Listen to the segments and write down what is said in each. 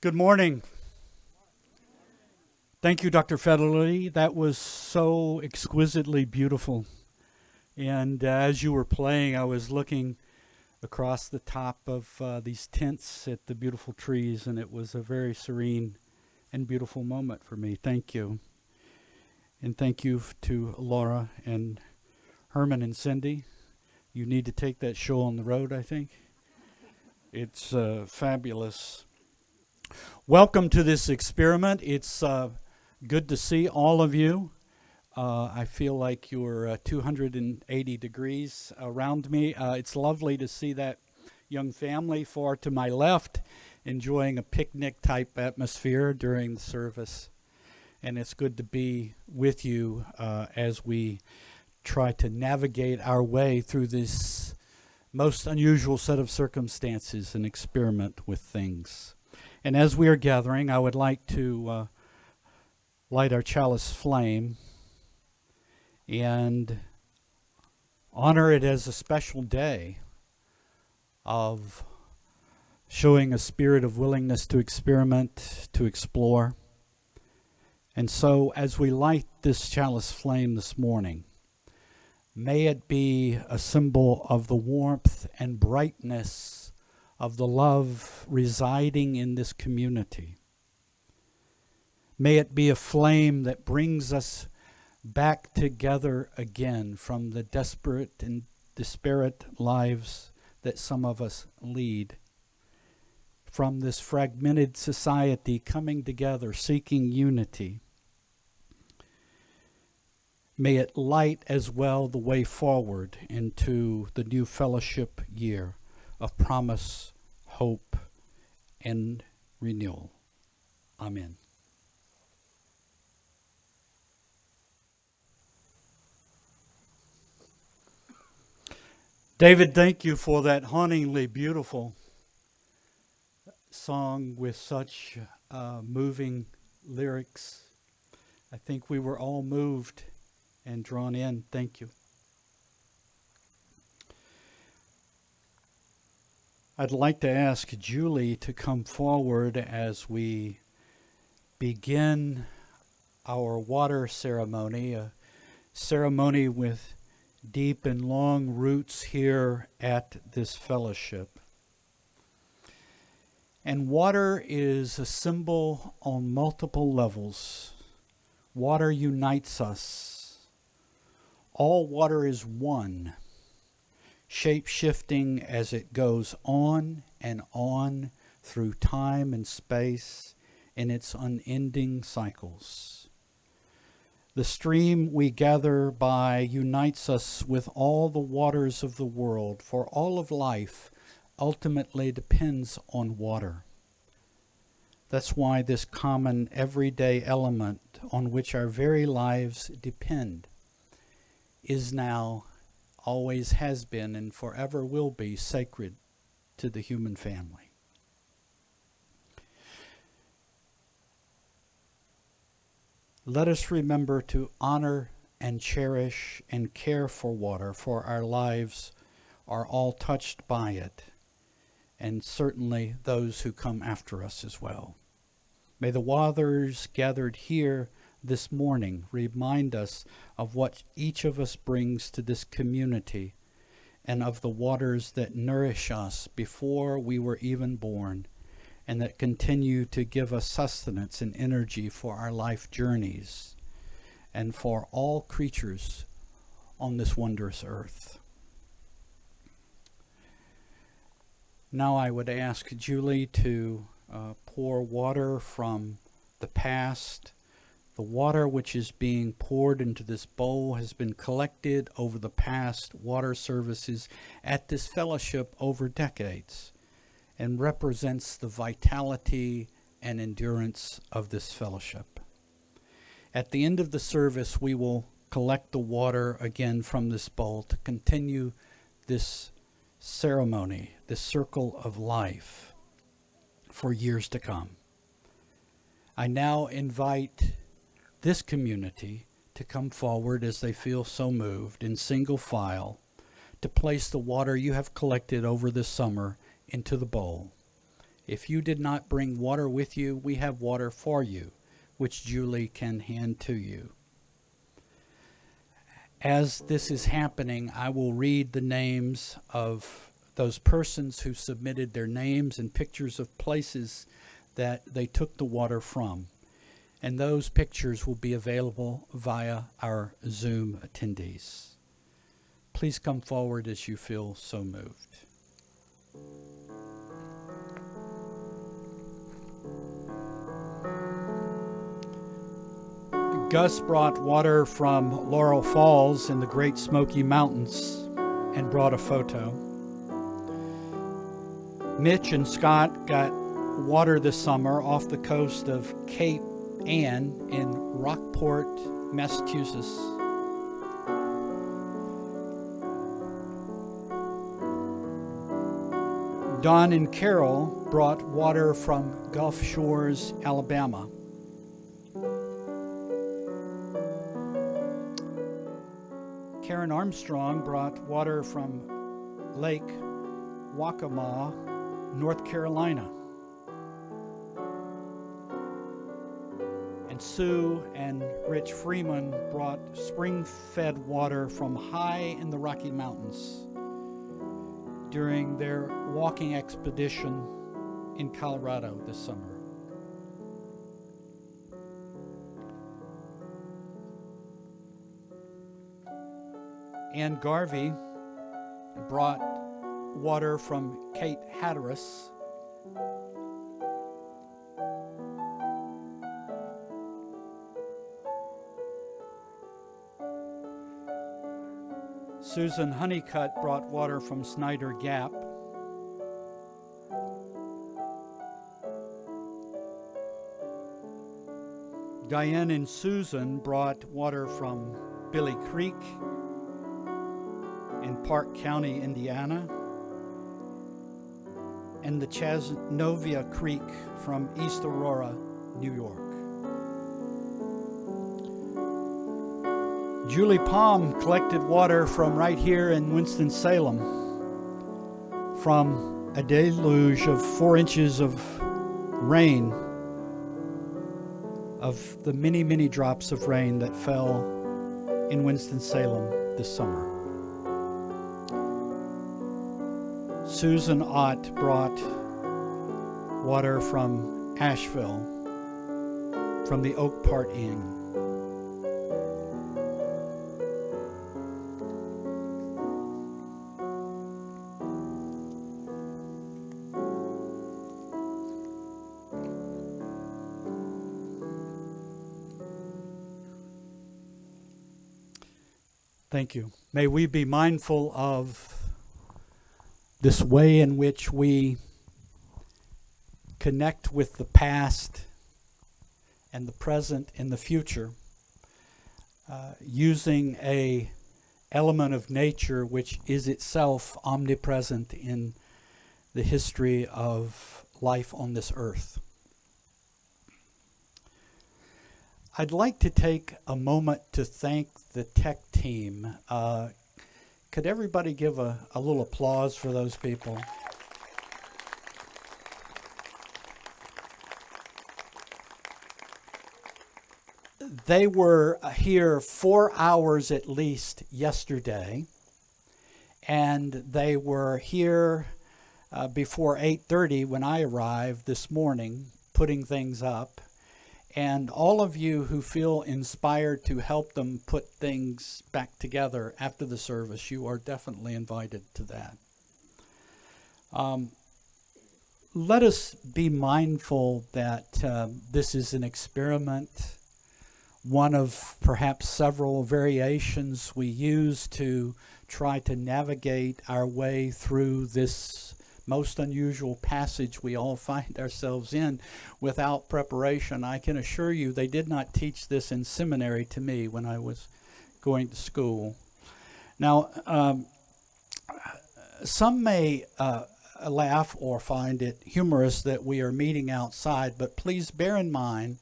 Good morning. Thank you, Dr. Federley. That was so exquisitely beautiful. And as you were playing, I was looking across the top of these tents at the beautiful trees, and it was a very serene and beautiful moment for me. Thank you. And thank you to Laura and Herman and Cindy. You need to take that show on the road, I think. It's fabulous. Welcome to this experiment. It's good to see all of you. I feel like you're 280 degrees around me. It's lovely to see that young family far to my left enjoying a picnic type atmosphere during the service. And it's good to be with you as we try to navigate our way through this most unusual set of circumstances and experiment with things. And as we are gathering, I would like to light our chalice flame and honor it as a special day of showing a spirit of willingness to experiment, to explore. And so as we light this chalice flame this morning, may it be a symbol of the warmth and brightness of the love residing in this community. May it be a flame that brings us back together again from the desperate and disparate lives that some of us lead, from this fragmented society coming together, seeking unity. May it light as well the way forward into the new fellowship year of promise, hope, and renewal. Amen. David, thank you for that hauntingly beautiful song with such moving lyrics. I think we were all moved and drawn in. Thank you. I'd like to ask Julie to come forward as we begin our water ceremony, a ceremony with deep and long roots here at this fellowship. And water is a symbol on multiple levels. Water unites us. All water is one, shape-shifting as it goes on and on through time and space in its unending cycles. The stream we gather by unites us with all the waters of the world, for all of life ultimately depends on water. That's why this common everyday element on which our very lives depend is now, always has been, and forever will be sacred to the human family. Let us remember to honor and cherish and care for water, for our lives are all touched by it, and certainly those who come after us as well. May the waters gathered here this morning remind us of what each of us brings to this community and of the waters that nourish us before we were even born and that continue to give us sustenance and energy for our life journeys and for all creatures on this wondrous earth. Now I would ask Julie to pour water from the past. The water which is being poured into this bowl has been collected over the past water services at this fellowship over decades and represents the vitality and endurance of this fellowship. At the end of the service, we will collect the water again from this bowl to continue this ceremony, this circle of life for years to come. I now invite this community to come forward as they feel so moved in single file to place the water you have collected over this summer into the bowl If you did not bring water with you, we have water for you, which Julie can hand to you. As this is happening, I will read the names of those persons who submitted their names and pictures of places that they took the water from. And those pictures will be available via our Zoom attendees. Please come forward as you feel so moved. Gus brought water from Laurel Falls in the Great Smoky Mountains and brought a photo. Mitch and Scott got water this summer off the coast of Cape Ann in Rockport, Massachusetts. Don and Carol brought water from Gulf Shores, Alabama. Karen Armstrong brought water from Lake Waccamaw, North Carolina. And Sue and Rich Freeman brought spring-fed water from high in the Rocky Mountains during their walking expedition in Colorado this summer. Ann Garvey brought water from Cape Hatteras. Susan Honeycutt brought water from Snyder Gap. Diane and Susan brought water from Billy Creek in Park County, Indiana, and the Chasnovia Creek from East Aurora, New York. Julie Palm collected water from right here in Winston-Salem from a deluge of 4 inches of rain, of the many, many drops of rain that fell in Winston-Salem this summer. Susan Ott brought water from Asheville, from the Oak Park Inn. Thank you. May we be mindful of this way in which we connect with the past and the present and the future, using a element of nature which is itself omnipresent in the history of life on this earth. I'd like to take a moment to thank the tech team. Could everybody give a little applause for those people? They were here 4 hours at least yesterday, and they were here before 8:30 when I arrived this morning, putting things up. And all of you who feel inspired to help them put things back together after the service, you are definitely invited to that. Let us be mindful that this is an experiment, one of perhaps several variations we use to try to navigate our way through this most unusual passage we all find ourselves in without preparation. I can assure you they did not teach this in seminary to me when I was going to school. Now, some may laugh or find it humorous that we are meeting outside, but please bear in mind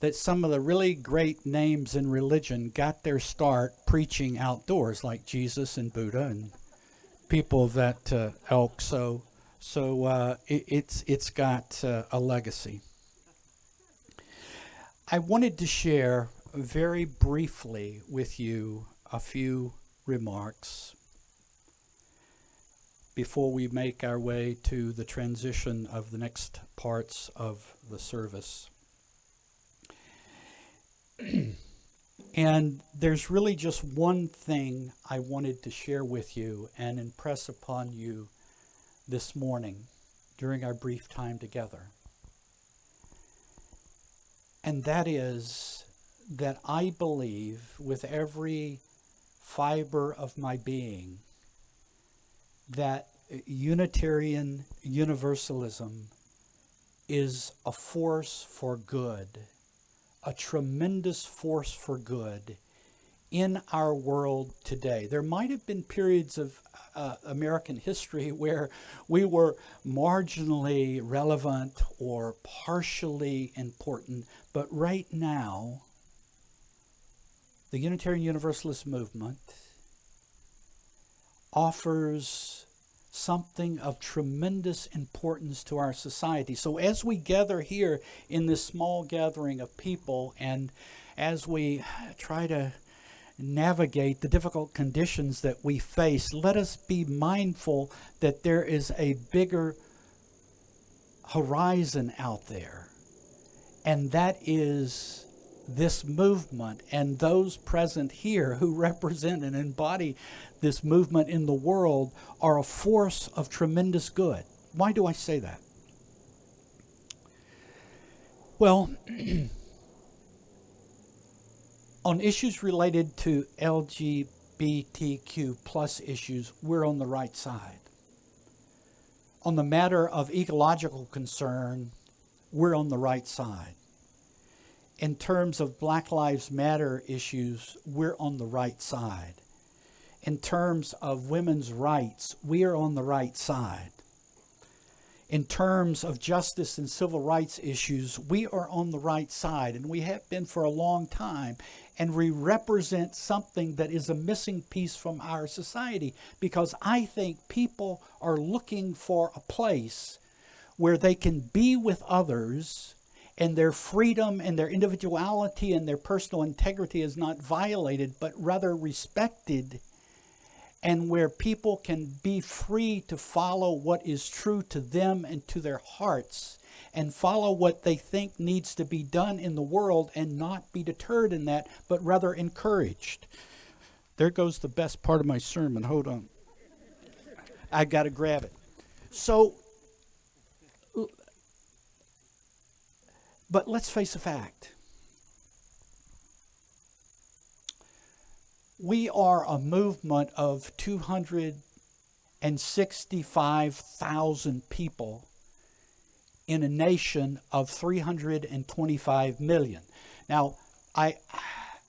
that some of the really great names in religion got their start preaching outdoors, like Jesus and Buddha and people of that ilk. So So it's got a legacy. I wanted to share very briefly with you a few remarks before we make our way to the transition of the next parts of the service. And there's really just one thing I wanted to share with you and impress upon you this morning during our brief time together. And that is that I believe with every fiber of my being that Unitarian Universalism is a force for good, a tremendous force for good in our world today. There might have been periods of American history where we were marginally relevant or partially important, but right now, the Unitarian Universalist movement offers something of tremendous importance to our society. So as we gather here in this small gathering of people, and as we try to navigate the difficult conditions that we face, let us be mindful that there is a bigger horizon out there, and that is this movement and those present here who represent and embody this movement in the world are a force of tremendous good. Why do I say that? Well, on issues related to LGBTQ plus issues, we're on the right side. On the matter of ecological concern, we're on the right side. In terms of Black Lives Matter issues, we're on the right side. In terms of women's rights, we are on the right side. In terms of justice and civil rights issues, we are on the right side, and we have been for a long time. And we represent something that is a missing piece from our society, because I think people are looking for a place where they can be with others and their freedom and their individuality and their personal integrity is not violated, but rather respected, and where people can be free to follow what is true to them and to their hearts, and follow what they think needs to be done in the world and not be deterred in that, but rather encouraged. There goes the best part of my sermon. Hold on. I got to grab it. So, but let's face a fact. We are a movement of 265,000 people in a nation of 325 million. Now, I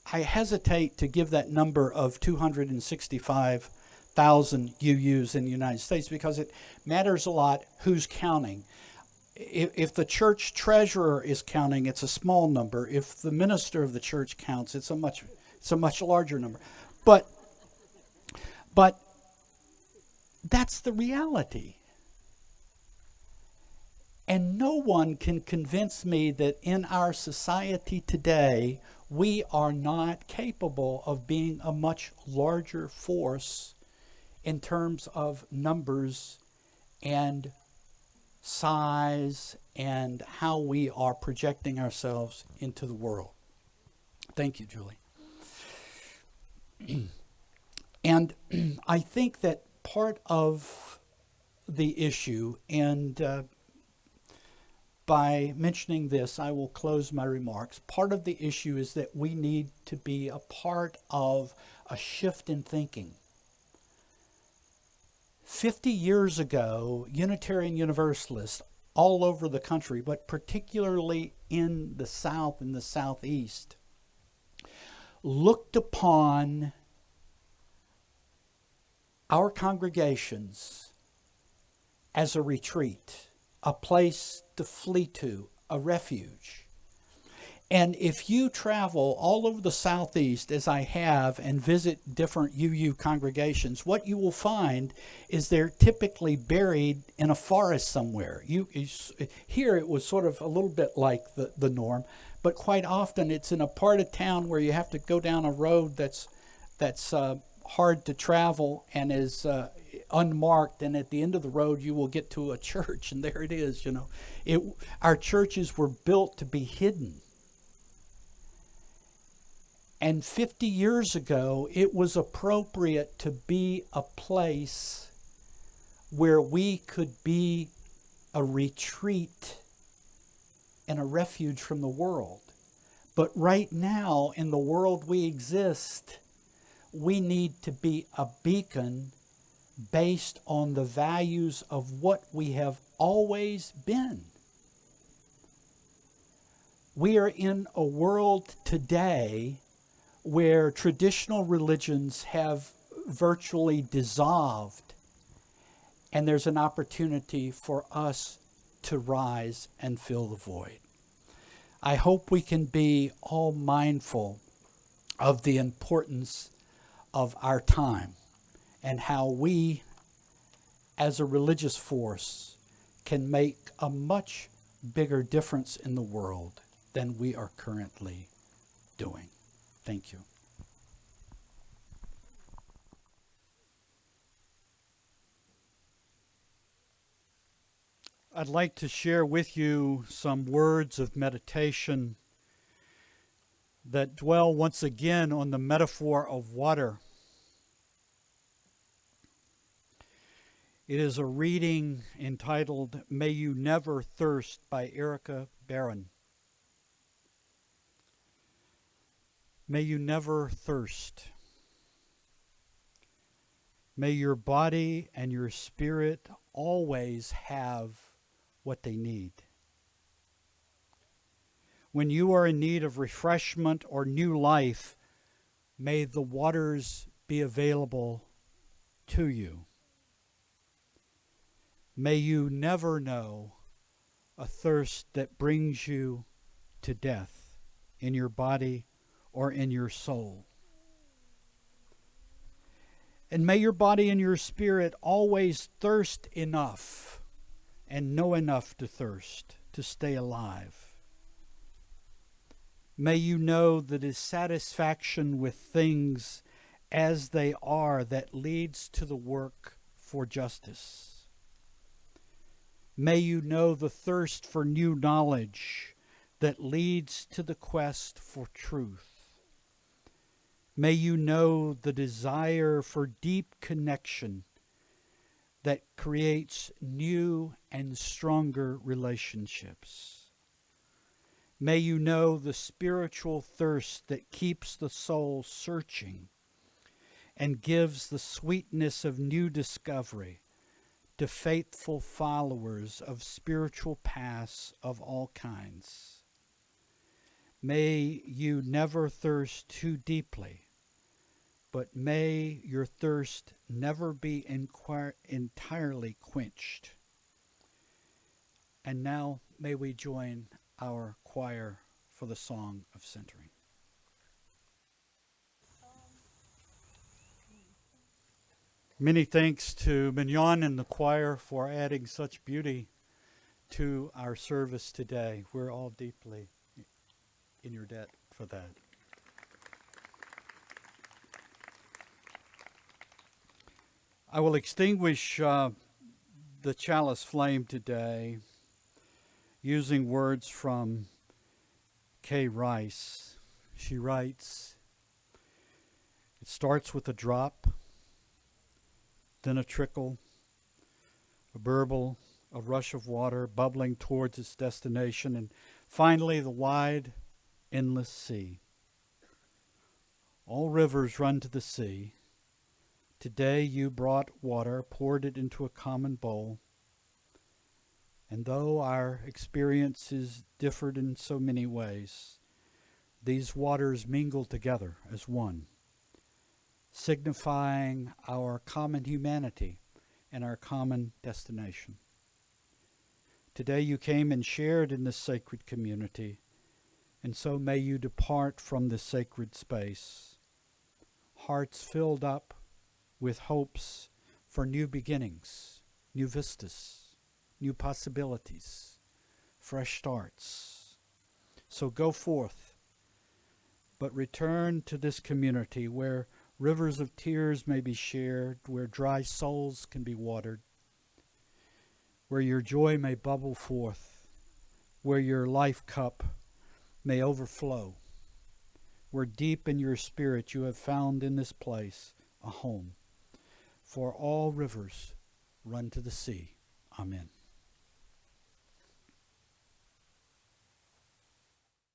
hesitate to give that number of 265,000 UUs in the United States because it matters a lot who's counting. If the church treasurer is counting, it's a small number. If the minister of the church counts, it's a much larger number. But that's the reality. And no one can convince me that in our society today, we are not capable of being a much larger force in terms of numbers and size and how we are projecting ourselves into the world. Thank you, Julie. And I think that part of the issue, and by mentioning this, I will close my remarks. Part of the issue is that we need to be a part of a shift in thinking. 50 years ago, Unitarian Universalists all over the country, but particularly in the South and the Southeast, looked upon our congregations as a retreat, a place to flee to, a refuge. And if you travel all over the Southeast, as I have, and visit different UU congregations, what you will find is they're typically buried in a forest somewhere. Here it was sort of a little bit like the norm, but quite often it's in a part of town where you have to go down a road that's hard to travel and is unmarked, and at the end of the road you will get to a church, and there it is. Our churches were built to be hidden. And 50 years ago, it was appropriate to be a place where we could be a retreat and a refuge from the world. But right now, in the world we exist, we need to be a beacon based on the values of what we have always been. We are in a world today where traditional religions have virtually dissolved, and there's an opportunity for us to rise and fill the void. I hope we can be all mindful of the importance of our time and how we, as a religious force, can make a much bigger difference in the world than we are currently doing. Thank you. I'd like to share with you some words of meditation that dwell once again on the metaphor of water. It is a reading entitled May You Never Thirst by Erica Barron. May you never thirst. May your body and your spirit always have what they need. When you are in need of refreshment or new life, may the waters be available to you. May you never know a thirst that brings you to death in your body or in your soul. And may your body and your spirit always thirst enough and know enough to thirst, to stay alive. May you know that it is satisfaction with things as they are that leads to the work for justice. May you know the thirst for new knowledge that leads to the quest for truth. May you know the desire for deep connection that creates new and stronger relationships. May you know the spiritual thirst that keeps the soul searching and gives the sweetness of new discovery to faithful followers of spiritual paths of all kinds. May you never thirst too deeply, but may your thirst never be entirely quenched. And now may we join our choir for the song of centering. Many thanks to Mignon and the choir for adding such beauty to our service today. We're all deeply in your debt for that. I will extinguish the chalice flame today using words from Kay Rice. She writes, it starts with a drop, then a trickle, a burble, a rush of water bubbling towards its destination, and finally the wide, endless sea. All rivers run to the sea. Today you brought water, poured it into a common bowl. And though our experiences differed in so many ways, these waters mingle together as one, signifying our common humanity and our common destination. Today you came and shared in this sacred community, And so may you depart from this sacred space, hearts filled up with hopes for new beginnings, new vistas, new possibilities, fresh starts. So go forth, but return to this community where rivers of tears may be shared, where dry souls can be watered, where your joy may bubble forth, where your life cup may overflow, where deep in your spirit you have found in this place a home. For all rivers run to the sea. Amen.